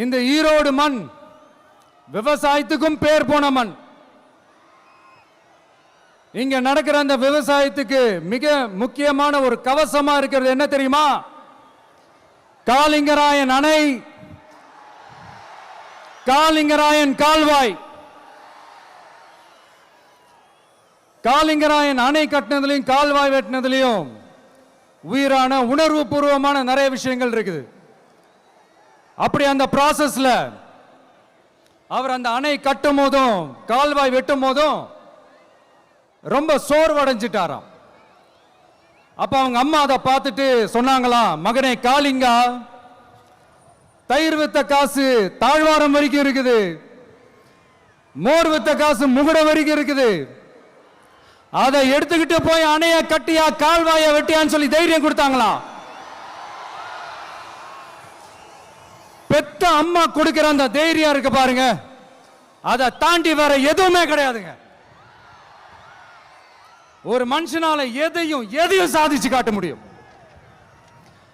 இந்த ஈரோடு மண் விவசாயத்துக்கும் பேர் போன மண். இங்க நடக்கிற அந்த விவசாயத்துக்கு மிக முக்கியமான ஒரு கவசமா இருக்கிறது என்ன தெரியுமா? காலிங்கராயன் அணை, காலிங்கராயன் கால்வாய். காலிங்கராயன் அணை கட்டினதுலையும் கால்வாய் வெட்டினதுலையும் உயிரான உணர்வு பூர்வமான நிறைய விஷயங்கள் இருக்குது. அப்படி அந்த ப்ராசஸ்ல அவர் அந்த அணை கட்டும் போதும் கால்வாய் வெட்டும் போதும் ரொம்ப சோர்வடைஞ்சிட்டாராம். அப்ப அவங்க அம்மா அதை பார்த்துட்டு சொன்னாங்களாம், மகனே காளிங்கா, தயிர் வித்த காசு தாழ்வாரம் வரைக்கும் இருக்குது, மோர் வித்த காசு முகுட வரைக்கும் இருக்குது, அதை எடுத்துக்கிட்டு போய் அணைய கட்டியா கால்வாய வெட்டியான்னு சொல்லி தைரியம் கொடுத்தாங்களாம். பெத்த அம்மா கொடுக்கிற அந்த தைரியம் இருக்கு பாருங்க, அதை தாண்டி வேற எதுவுமே கிடையாதுங்க. ஒரு மனுஷனால எதையும் சாதிச்சு காட்ட முடியும்.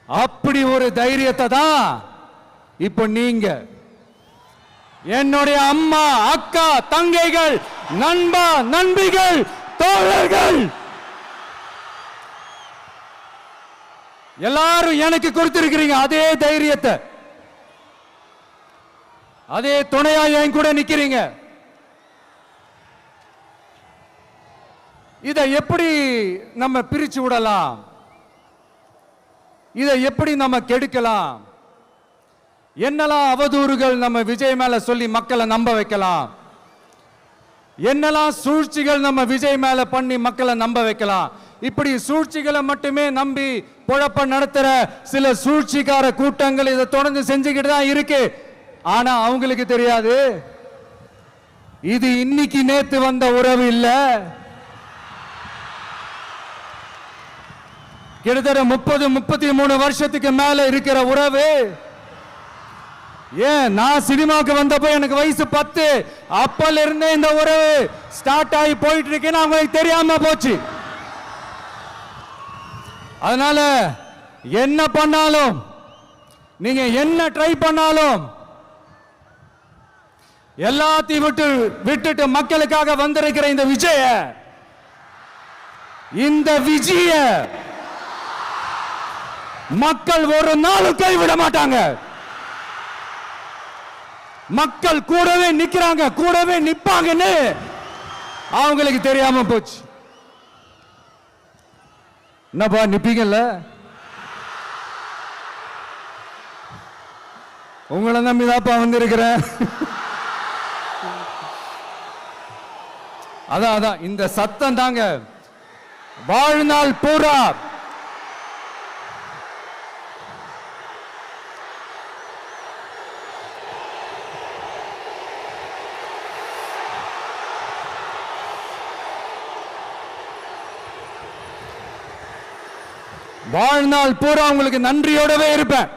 அப்படி ஒரு தைரியத்தை தான் இப்ப நீங்க என்னுடைய அம்மா, அக்கா, தங்கைகள், நண்பா, நண்பிகள், தோழர்கள் எல்லாரும் எனக்கு கொடுத்திருக்கிறீங்க. அதே தைரியத்தை, அதே துணையா என் கூட நிக்கிறீங்க. இதை எப்படி நம்ம பிரிச்சு விடலாம்? இதை எப்படி நம்ம கெடுக்கலாம்? என்னெல்லாம் அவதூறுகள் நம்ம விஜய் மேல சொல்லி மக்களை நம்ப வைக்கலாம்? என்னெல்லாம் சூழ்ச்சிகள் நம்ம விஜய் மேல பண்ணி மக்களை நம்ப வைக்கலாம்? இப்படி சூழ்ச்சிகளை மட்டுமே நம்பி பொழப்ப நடத்துற சில சூழ்ச்சிக்கார கூட்டங்கள் இதை தொடர்ந்து செஞ்சுக்கிட்டு தான் இருக்கு. ஆனா அவங்களுக்கு தெரியாது, இது இன்னைக்கு நேத்து வந்த உறவு இல்ல. கிட்டத்தட்ட 30-33 வருஷத்துக்கு மேல இருக்கிற உறவு. ஏன், நான் சினிமாவுக்கு வந்தப்போ எனக்கு வயசு 10. அப்பல இருந்தே இந்த உறவு ஸ்டார்ட் ஆகி போயிட்டு இருக்குன்னு அவங்களுக்கு தெரியாம போச்சு. அதனால என்ன பண்ணாலும், நீங்க என்ன ட்ரை பண்ணாலும், எல்லாத்தையும் விட்டுட்டு மக்களுக்காக வந்திருக்கிற இந்த விஜய மக்கள் ஒரு நாளும் கைவிட மாட்டாங்க. மக்கள் கூடவே நிக்கிறாங்க, கூடவே நிப்பாங்கன்னு அவங்களுக்கு தெரியாம போச்சு. என்னப்பா நிப்பீங்கல்ல? உங்களை நம்பிதாப்பா வந்திருக்கிறேன். அதான் இந்த சத்தம் தாங்க வாழ்நாள் பூரா உங்களுக்கு நன்றியோடவே இருப்பேன்.